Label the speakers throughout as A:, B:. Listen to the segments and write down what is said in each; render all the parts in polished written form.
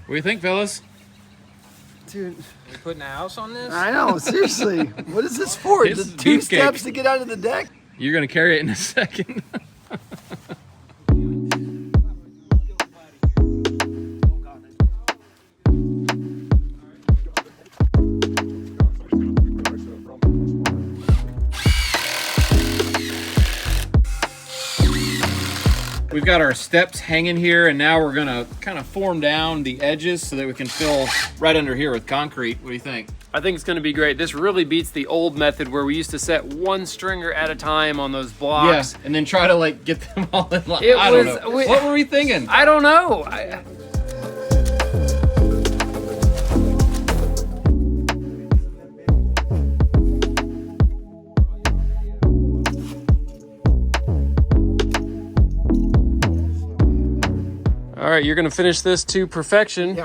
A: do you think, fellas?
B: Dude,
C: We putting a house on this?
B: I know, seriously. What is this for?
A: This
B: Just
A: is
B: 2
A: beefcake.
B: steps to get out of the deck?
A: You're gonna carry it in a second. We've got our steps hanging here, and now we're gonna kind of form down the edges so that we can fill right under here with concrete. What do you think?
C: I think it's going to be great. This really beats the old method where we used to set 1 stringer at a time on those blocks.
A: Yeah, and then try to like get them all in line.
C: It
A: I don't
C: was-
A: know. What were we thinking?
C: I don't know. All right, you're gonna finish this to perfection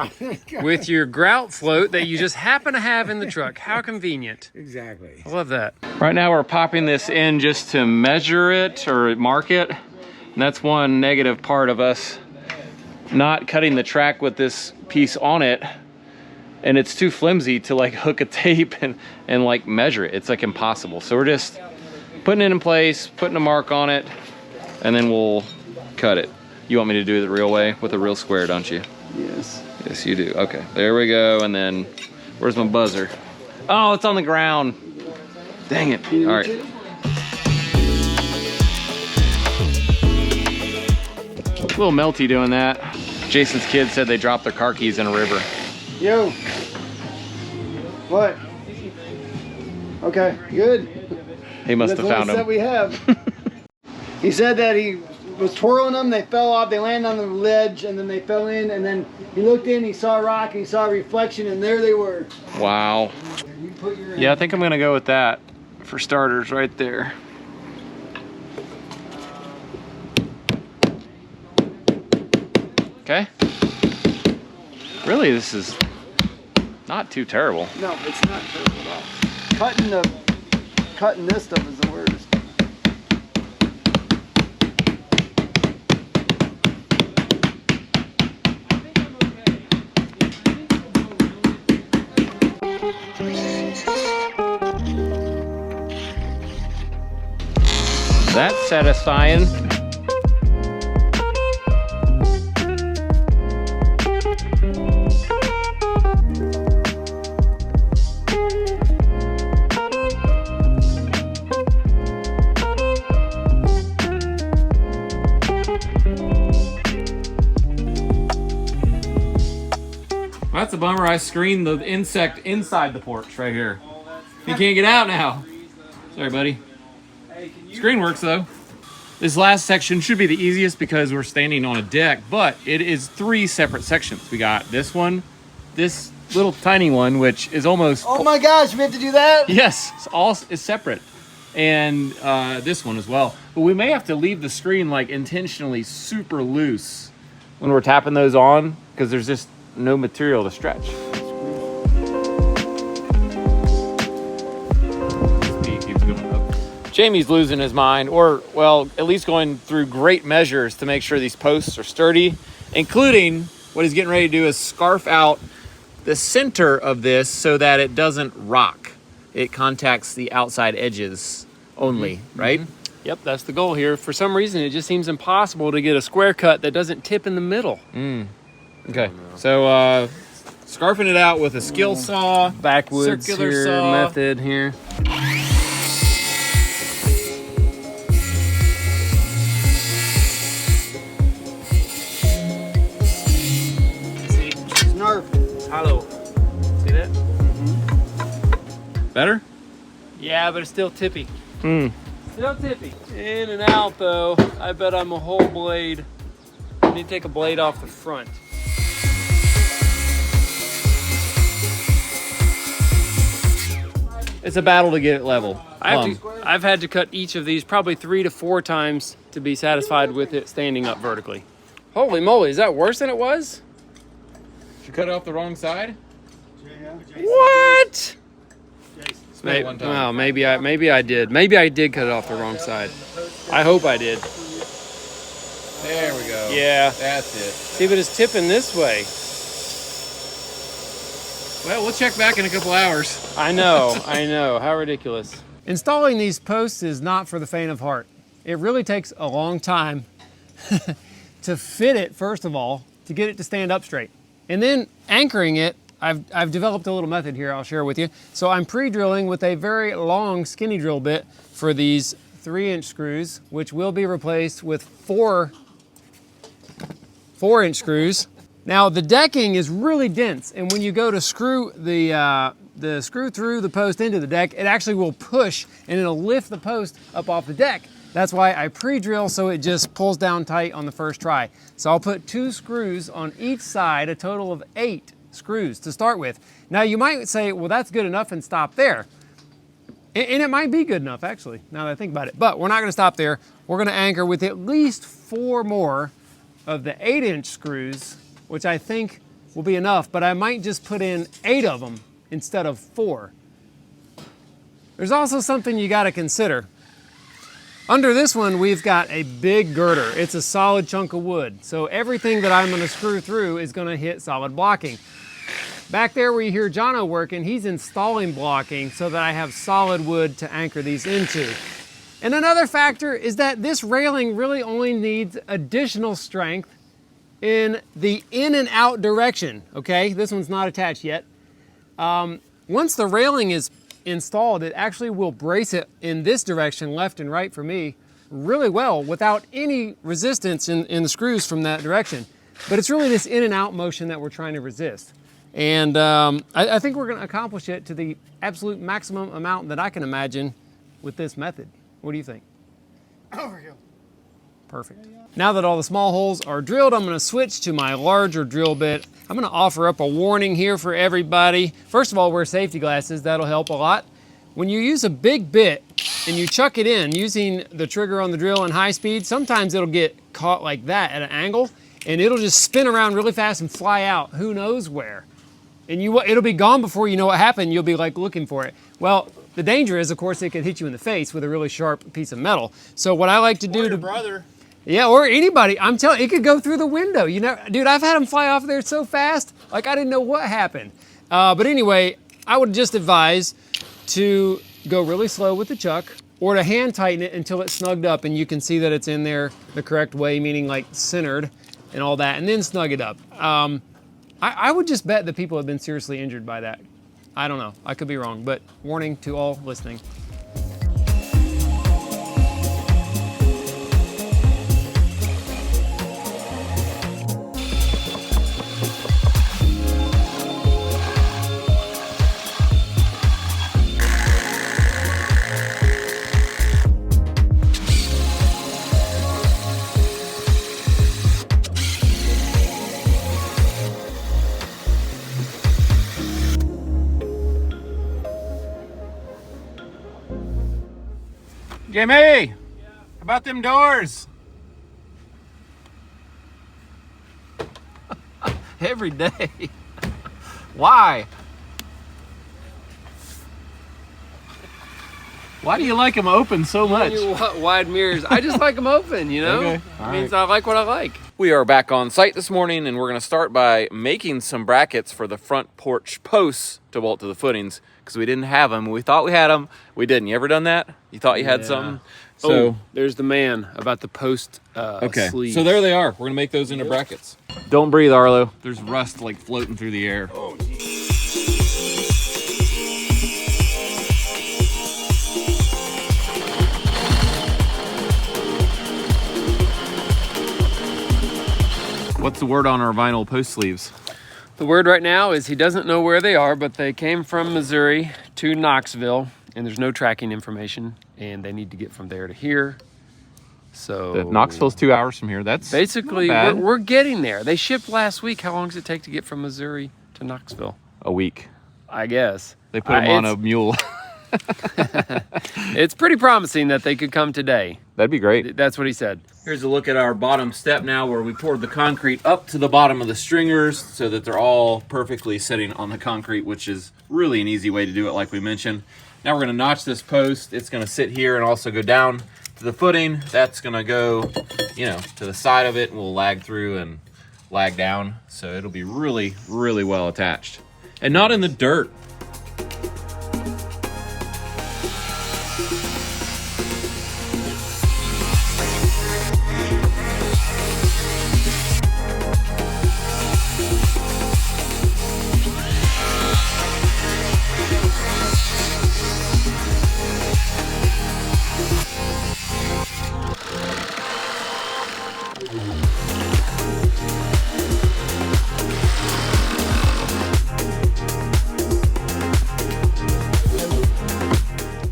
C: with your grout float that you just happen to have in the truck. How convenient.
B: Exactly.
C: I love that.
A: Right now we're popping this in just to measure it or mark it. And that's one negative part of us not cutting the track with this piece on it. And it's too flimsy to like hook a tape and like measure it. It's like impossible. So we're just putting it in place, putting a mark on it, and then we'll cut it. You want me to do it the real way with a real square, don't you?
B: Yes.
A: Yes, you do. Okay, there we go. And then, where's my buzzer? Oh, it's on the ground. Dang it. All right. A little melty doing that. Jason's kids said they dropped their car keys in a river.
B: Yo. What? Okay, good.
A: He must have found
B: That's
A: them.
B: the only set we have. He said that he was twirling them, they fell off, they landed on the ledge, and then they fell in, and then he looked in, he saw a rock, and he saw a reflection, and there they were.
A: Wow. Yeah, I think I'm gonna go with that for starters right there. Okay. Really, this is not too terrible.
B: No, it's not terrible at all. Cutting this stuff is the worst.
A: That's satisfying. That's a bummer. I screened the insect inside the porch right here. He can't get out now. Sorry, buddy. Screen works though. This last section should be the easiest because we're standing on a deck, but it is 3 separate sections. We got this one, this little tiny one, which is almost...
B: Oh my gosh, we have to do that?
A: Yes, it's separate. And this one as well. But we may have to leave the screen like intentionally super loose when we're tapping those on because there's just no material to stretch. Jamie's losing his mind, or well, at least going through great measures to make sure these posts are sturdy, including what he's getting ready to do is scarf out the center of this so that it doesn't rock. It contacts the outside edges only, right?
C: Yep, that's the goal here. For some reason, it just seems impossible to get a square cut that doesn't tip in the middle.
A: Okay, so scarfing it out with a skill saw,
C: Backwoods
A: circular
C: here,
A: saw.
C: method here.
B: Snarf.
C: Hollow. See that?
A: Better?
C: Yeah, but it's still tippy. Still tippy. In and out though. I bet I'm a whole blade. I need to take a blade off the front.
A: It's a battle to get it level.
C: I've had to cut each of these probably 3 to 4 times to be satisfied with it standing up vertically. Holy moly, is that worse than it was?
A: Did you cut it off the wrong side?
C: What?
A: Maybe, one time.
C: Well, maybe I did. Maybe I did cut it off the wrong side. I hope I did.
A: There we go.
C: Yeah.
A: That's it.
C: See, but it's tipping this way.
A: Well, we'll check back in a couple hours.
C: I know, how ridiculous.
B: Installing these posts is not for the faint of heart. It really takes a long time to fit it, first of all, to get it to stand up straight. And then anchoring it, I've developed a little method here I'll share with you. So I'm pre-drilling with a very long skinny drill bit for these 3-inch screws, which will be replaced with 4-inch screws. Now the decking is really dense, and when you go to screw the screw through the post into the deck, it actually will push and it'll lift the post up off the deck. That's why I pre-drill so it just pulls down tight on the first try. So I'll put 2 screws on each side, a total of 8 screws to start with. Now you might say, well, that's good enough and stop there. And it might be good enough actually, now that I think about it. But we're not gonna stop there. We're gonna anchor with at least 4 more of the 8-inch screws, which I think will be enough, but I might just put in 8 of them instead of 4. There's also something you gotta consider. Under this one, we've got a big girder. It's a solid chunk of wood. So everything that I'm gonna screw through is gonna hit solid blocking. Back there where you hear Jono working, he's installing blocking so that I have solid wood to anchor these into. And another factor is that this railing really only needs additional strength in the in and out direction, okay? This one's not attached yet. Once the railing is installed, it actually will brace it in this direction, left and right for me, really well without any resistance in the screws from that direction. But it's really this in and out motion that we're trying to resist. And I think we're gonna accomplish it to the absolute maximum amount that I can imagine with this method. What do you think?
D: Overkill.
B: Perfect. Now that all the small holes are drilled, I'm gonna switch to my larger drill bit. I'm gonna offer up a warning here for everybody. First of all, wear safety glasses, that'll help a lot. When you use a big bit and you chuck it in using the trigger on the drill in high speed, sometimes it'll get caught like that at an angle and it'll just spin around really fast and fly out who knows where. And it'll be gone before you know what happened. You'll be like looking for it. Well, the danger is, of course, it could hit you in the face with a really sharp piece of metal. So what I like to do
D: Or your brother.
B: Yeah, or anybody. I'm telling you, it could go through the window. You know, dude, I've had them fly off there so fast, like I didn't know what happened. But anyway, I would just advise to go really slow with the chuck or to hand tighten it until it's snugged up and you can see that it's in there the correct way, meaning like centered and all that, and then snug it up. I would just bet that people have been seriously injured by that. I don't know, I could be wrong, but warning to all listening.
A: Jimmy, how about them doors? Every day. Why? Why do you like them open so much?
C: Wide mirrors. I just like them open, you know?
A: Okay.
C: It means I like what I like.
A: We are back on site this morning and we're gonna start by making some brackets for the front porch posts to bolt to the footings because we didn't have them. We thought we had them. We didn't. You ever done that? You thought you had something? So
C: there's the man about the post
A: okay.
C: sleeves.
A: So there they are. We're gonna make those into brackets. Don't breathe, Arlo. There's rust like floating through the air. Oh, what's the word on our vinyl post sleeves?
C: The word right now is he doesn't know where they are, but they came from Missouri to Knoxville, and there's no tracking information, and they need to get from there to here. So
A: Knoxville's 2 hours from here. That's
C: basically we're getting there. They shipped last week. How long does it take to get from Missouri to Knoxville?
A: a week.
C: I guess.
A: They put him on a mule.
C: It's pretty promising that they could come today.
A: That'd be great.
C: That's what he said.
A: Here's a look at our bottom step now where we poured the concrete up to the bottom of the stringers so that they're all perfectly sitting on the concrete, which is really an easy way to do it like we mentioned. Now we're gonna notch this post. It's gonna sit here and also go down to the footing. That's gonna go, you know, to the side of it and we'll lag through and lag down. So it'll be really, really well attached. and not in the dirt.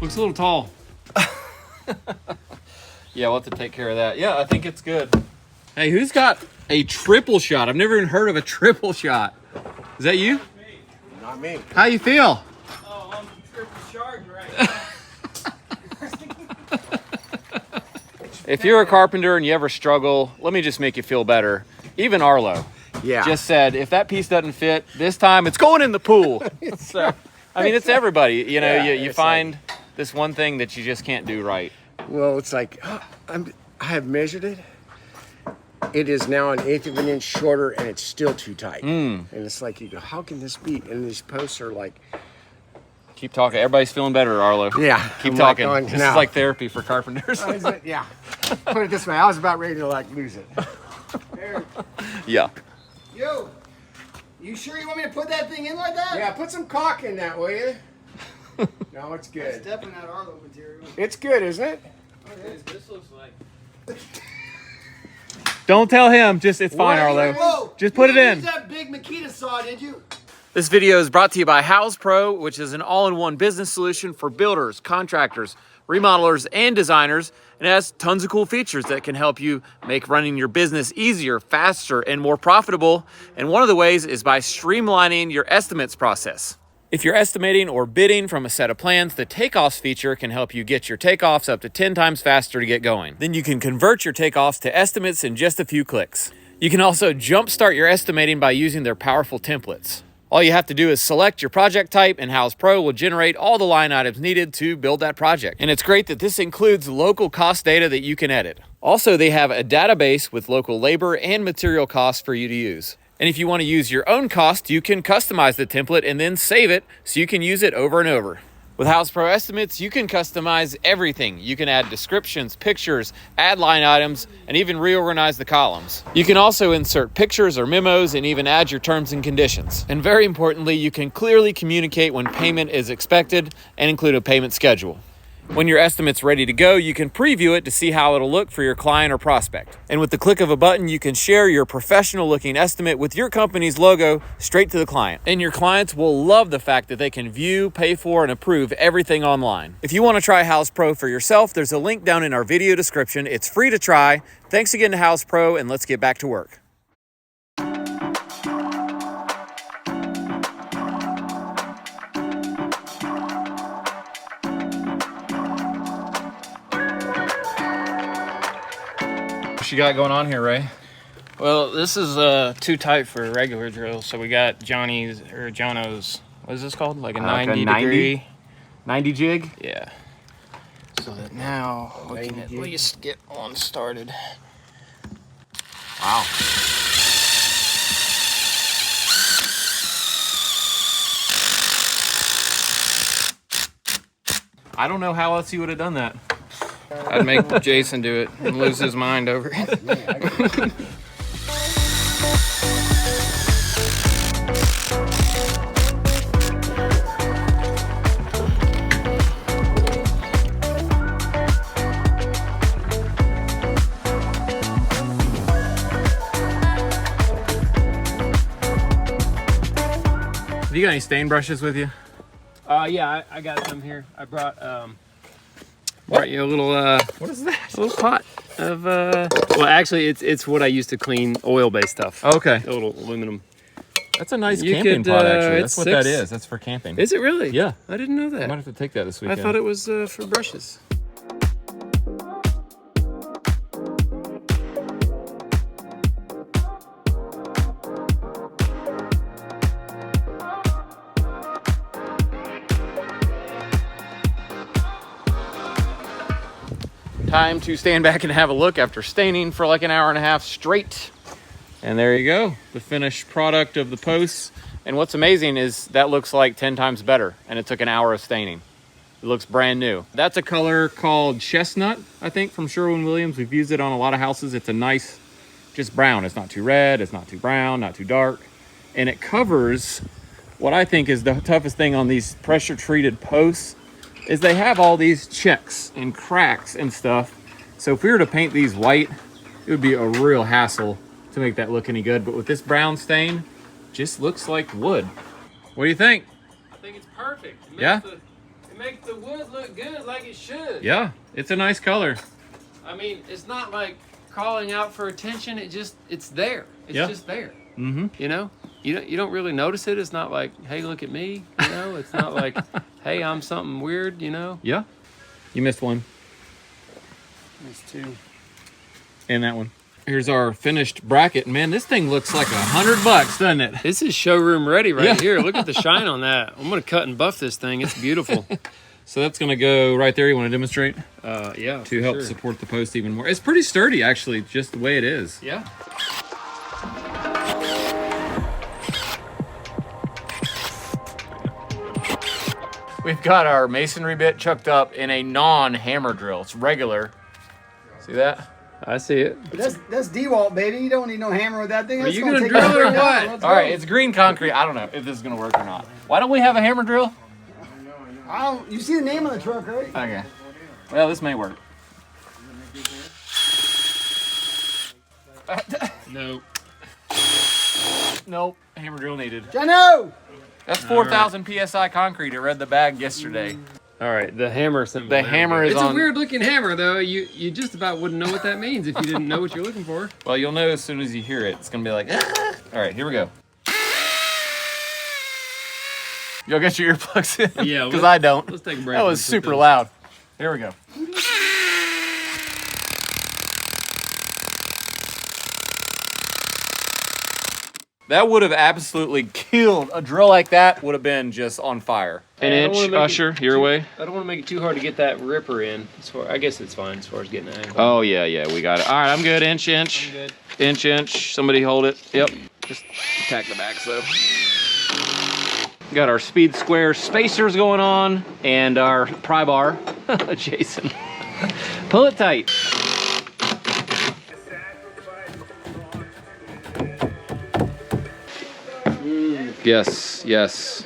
A: Looks a little tall. Yeah, we'll have to take care of that. Yeah, I think it's good. Hey, who's got a triple shot? I've never even heard of a triple shot. Is that you?
D: Not me.
A: How you feel?
B: Oh, I'm triple shark right now.
A: If you're a carpenter and you ever struggle, let me just make you feel better. Even Arlo
D: Yeah.
A: just said, if that piece doesn't fit, this time it's going in the pool. So, I mean, it's everybody. You know,
D: Yeah,
A: you
D: it's
A: find this one thing that you just can't do right.
D: Well, it's like I have measured it. It is now an 1/8 of an inch shorter, and it's still too tight. And it's like you go, how can this be? And these posts are like,
A: Keep talking. Everybody's feeling better, Arlo.
D: yeah.
A: Keep
D: I'm
A: talking.
D: Like,
A: This is like therapy for carpenters.
D: yeah. Put it this way, I was about ready to like lose it.
A: Yeah.
E: Yo, you sure you want me to put that thing in like that?
D: Yeah, put some caulk in that, will you? No, it's
E: It's
D: good.
E: definitely not Arlo material.
D: It's good, isn't it?
B: This looks like.
A: Don't tell him. Just it's fine, Arlo.
E: Whoa!
A: Just put
E: you
A: it in.
E: Use that big Makita saw, did you?
A: This video is brought to you by HOUZZ PRO, which is an all-in-one business solution for builders, contractors, remodelers, and designers. And it has tons of cool features that can help you make running your business easier, faster, and more profitable. And one of the ways is by streamlining your estimates process. If you're estimating or bidding from a set of plans, the takeoffs feature can help you get your takeoffs up to 10 times faster to get going. Then you can convert your takeoffs to estimates in just a few clicks. You can also jumpstart your estimating by using their powerful templates. All you have to do is select your project type, and HOUZZ PRO will generate all the line items needed to build that project. And it's great that this includes local cost data that you can edit. Also, they have a database with local labor and material costs for you to use. And if you want to use your own cost, you can customize the template and then save it so you can use it over and over. With HOUZZ PRO Estimates, you can customize everything. You can add descriptions, pictures, add line items, and even reorganize the columns. You can also insert pictures or memos and even add your terms and conditions. And very importantly, you can clearly communicate when payment is expected and include a payment schedule. When your estimate's ready to go, you can preview it to see how it'll look for your client or prospect. And with the click of a button, you can share your professional looking estimate with your company's logo straight to the client. And your clients will love the fact that they can view, pay for, and approve everything online. If you want to try HOUZZ PRO for yourself, there's a link down in our video description. It's free to try. Thanks again to HOUZZ PRO, and let's get back to work. What you got going on here, Ray?
B: Well, this is too tight for a regular drill, so we got Jono's. What is this called? Like a 90 degree.
A: 90 jig?
B: Yeah. So that now we can at least get one started.
A: Wow. I don't know how else you would have done that.
B: I'd make Jason do it and lose his mind over it.
A: Have you got any stain brushes with you?
B: Yeah, I got some here. I brought you a little
A: What is that?
B: a little pot of well, actually it's what I use to clean oil-based stuff.
A: Okay.
B: A little aluminum.
A: That's a nice
B: You
A: camping
B: could,
A: pot, actually.
B: it's
A: That's what that
B: 6.
A: is. That's for camping.
B: Is it really?
A: Yeah.
B: I didn't know
A: I
B: that.
A: might have to take that this
B: I
A: weekend.
B: thought it was for brushes.
A: Time to stand back and have a look after staining for like an hour and a half straight. And there you go, the finished product of the posts. And what's amazing is that looks like 10 times better, and it took an hour of staining. It looks brand new. That's a color called Chestnut, I think, from Sherwin-Williams. We've used it on a lot of houses. It's a nice, just brown. It's not too red, it's not too brown, not too dark. And it covers what I think is the toughest thing on these pressure-treated posts is they have all these checks and cracks and stuff. So if we were to paint these white, it would be a real hassle to make that look any good. But with this brown stain, just looks like wood. What do you think?
C: I think it's perfect. It makes the wood look good like it should.
A: Yeah, it's a nice color.
C: I mean, it's not like calling out for attention. It's there. It's just there.
A: Mm-hmm.
C: You know, you don't really notice it. It's not like, hey, look at me. You know, it's not like, hey, I'm something weird. You know.
A: Yeah. You missed one.
C: Missed two.
A: And that one. Here's our finished bracket. Man, this thing looks like $100, doesn't it?
C: This is showroom ready right here. Look at the shine on that. I'm gonna cut and buff this thing. It's beautiful.
A: So that's gonna go right there. You want to demonstrate?
C: Yeah.
A: To help support the post even more. It's pretty sturdy, actually, just the way it is.
C: Yeah.
A: We've got our masonry bit chucked up in a non-hammer drill. It's regular. See that?
C: I see it.
E: That's DeWalt, baby. You don't need no hammer with that thing.
C: Are
E: That's
C: you gonna
E: take
C: drill
E: us
C: it or
E: right now.
C: what?
E: Let's
A: All
E: go.
A: right, it's green concrete. I don't know if this is gonna work or not. Why don't we have a hammer drill?
E: You see the name on the truck, right?
A: Okay. Well, this may work.
C: No.
A: Nope. Hammer drill needed.
E: Jono!
A: That's 4,000 PSI concrete. I read the bag yesterday.
C: All right, the hammer symbol.
A: The hammer is
C: It's
A: on.
C: a weird looking hammer though. You just about wouldn't know what that means if you didn't know what you're looking for.
A: Well, you'll know as soon as you hear it. It's gonna be like, ah. All right, here we go. Y'all get your earplugs in?
C: Yeah,
A: Because I don't.
C: Let's take a break.
A: That was super loud. Here we go. That would have absolutely killed. A drill like that would have been just on fire. An inch, Usher, your way.
C: I don't want to make it too hard to get that ripper in. I guess it's fine as far as getting an angle.
A: Oh, yeah, we got it. All right, I'm good. Inch.
C: I'm good.
A: Inch. Somebody hold it. Yep. Just tack the backs, though. Got our speed square spacers going on and our pry bar. Jason. Pull it tight. Yes.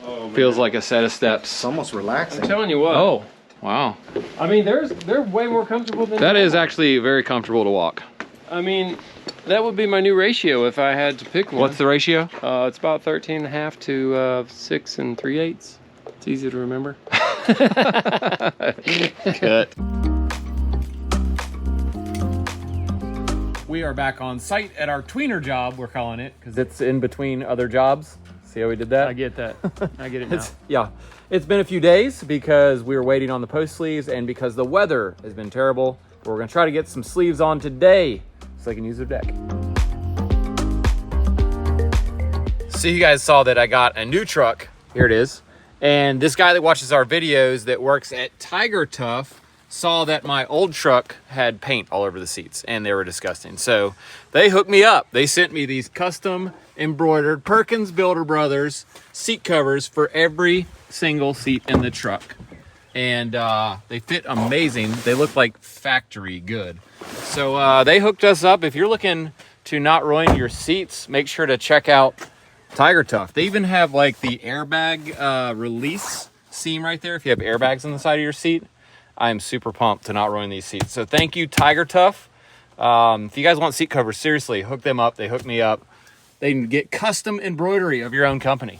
A: Oh, feels like a set of steps.
D: It's almost relaxing.
C: I'm telling you what.
A: Oh, wow.
C: I mean, they're way more comfortable than
A: That is actually very comfortable to walk.
C: I mean, that would be my new ratio if I had to pick one.
A: What's the ratio?
C: It's about 13.5 to 6 3/8. It's easy to remember.
A: Cut. We are back on site at our tweener job, we're calling it, because it's in between other jobs. See how we did that?
C: I get that. I get it now.
A: Yeah. It's been a few days because we were waiting on the post sleeves and because the weather has been terrible. But we're going to try to get some sleeves on today so I can use their deck. So you guys saw that I got a new truck. Here it is. And this guy that watches our videos that works at Tiger Tough saw that my old truck had paint all over the seats and they were disgusting. So they hooked me up. They sent me these custom embroidered Perkins Builder Brothers seat covers for every single seat in the truck. And they fit amazing. They look like factory good. So they hooked us up. If you're looking to not ruin your seats, make sure to check out Tiger Tough. They even have like the airbag release seam right there if you have airbags on the side of your seat. I am super pumped to not ruin these seats. So thank you, Tiger Tough. If you guys want seat covers, seriously, hook them up. They hook me up. They can get custom embroidery of your own company.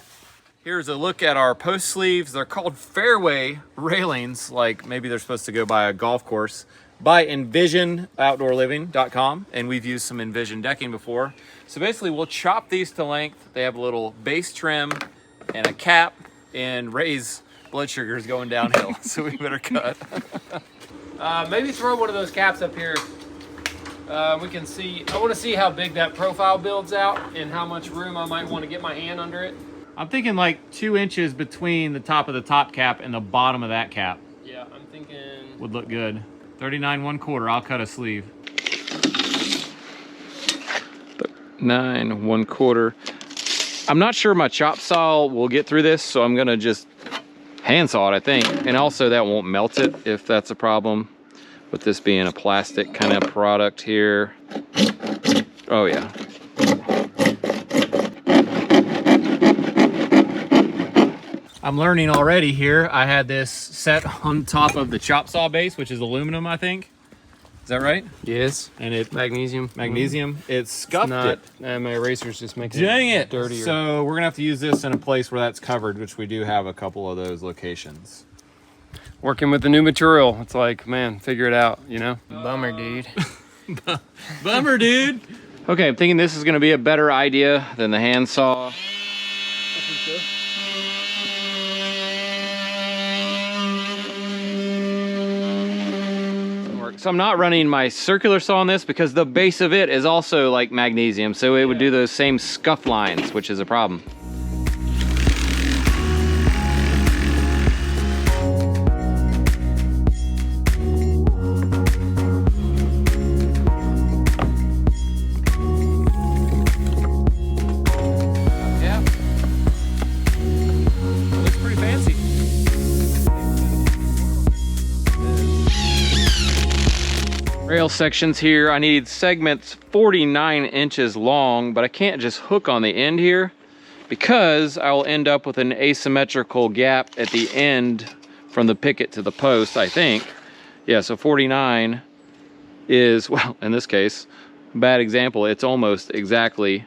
A: Here's a look at our post sleeves. They're called fairway railings, like maybe they're supposed to go by a golf course, by EnvisionOutdoorLiving.com, and we've used some Envision decking before. So basically, we'll chop these to length. They have a little base trim and a cap, and Ray's blood sugar is going downhill, so we better cut.
C: Maybe throw one of those caps up here. We can see. I want to see how big that profile builds out and how much room I might want to get my hand under it.
A: I'm thinking like 2 inches between the top of the top cap and the bottom of that cap.
C: Yeah, I'm thinking.
A: Would look good. 39 1/4. I'll cut a sleeve. 9 1/4. I'm not sure my chop saw will get through this, so I'm gonna just hand saw it, I think. And also that won't melt it if that's a problem, with this being a plastic kind of product here. Oh yeah. I'm learning already here. I had this set on top of the chop saw base, which is aluminum, I think. Is that right?
C: Yes.
A: And it
C: Magnesium.
A: it scuffed it.
C: And my eraser's just making
A: Dang
C: it
A: it!
C: dirtier.
A: So we're gonna have to use this in a place where that's covered, which we do have a couple of those locations.
C: Working with the new material, it's like, man, figure it out, you know?
B: Bummer, dude.
A: Bummer, dude. Okay, I'm thinking this is gonna be a better idea than the hand saw. So I'm not running my circular saw on this because the base of it is also like magnesium, so it would do those same scuff lines, which is a problem. Yeah. Looks pretty fancy. Rail sections here, I need segments 49 inches long, but I can't just hook on the end here because I will end up with an asymmetrical gap at the end from the picket to the post, I think. Yeah, so 49 is, well, in this case, bad example, it's almost exactly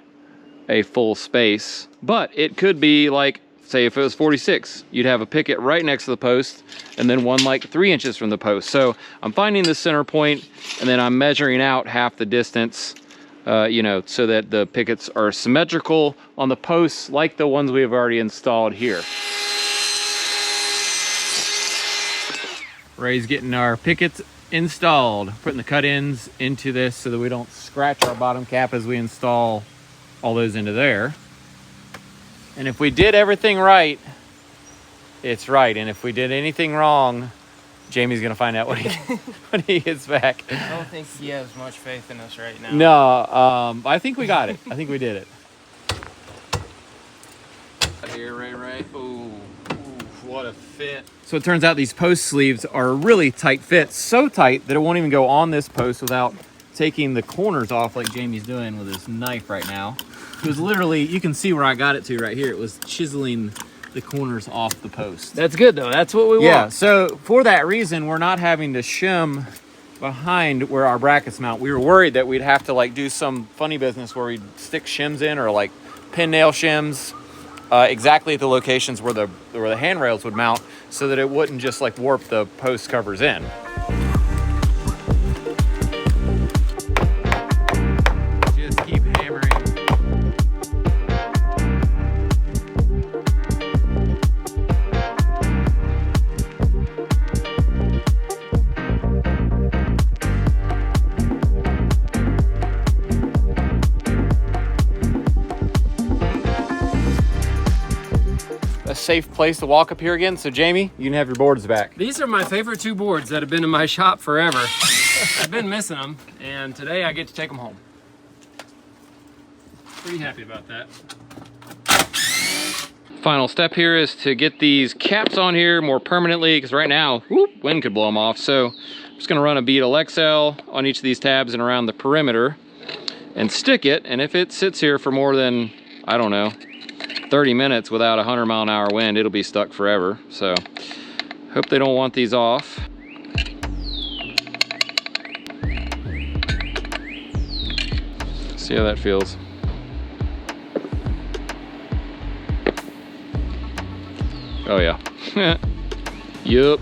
A: a full space, but it could be like, say if it was 46, you'd have a picket right next to the post and then one like 3 inches from the post. So I'm finding the center point and then I'm measuring out half the distance, you know, so that the pickets are symmetrical on the posts like the ones we have already installed here. Ray's getting our pickets installed, putting the cut-ins into this so that we don't scratch our bottom cap as we install all those into there. And if we did everything right, it's right. And if we did anything wrong, Jamie's gonna find out when he gets back.
B: I don't think he has much faith in us right now.
A: No, I think we got it. I think we did it. Here, Ray. Ooh, what a fit. So it turns out these post sleeves are a really tight fit, so tight that it won't even go on this post without taking the corners off like Jamie's doing with his knife right now. It was literally, you can see where I got it to right here. It was chiseling the corners off the post.
C: That's good though, that's what we want.
A: Yeah, so for that reason, we're not having to shim behind where our brackets mount. We were worried that we'd have to like do some funny business where we'd stick shims in or like pin nail shims exactly at the locations where the handrails would mount so that it wouldn't just like warp the post covers in. Just keep hammering. A safe place to walk up here again. So Jamie, you can have your boards back.
C: These are my favorite two boards that have been in my shop forever. I've been missing them, and today I get to take them home. Pretty happy about that.
A: Final step here is to get these caps on here more permanently, because right now, whoop, wind could blow them off. So I'm just gonna run a bead XL on each of these tabs and around the perimeter and stick it. And if it sits here for more than, I don't know, 30 minutes without a 100-mile-an-hour wind, it'll be stuck forever. So hope they don't want these off. See how that feels. Oh yeah. Yup.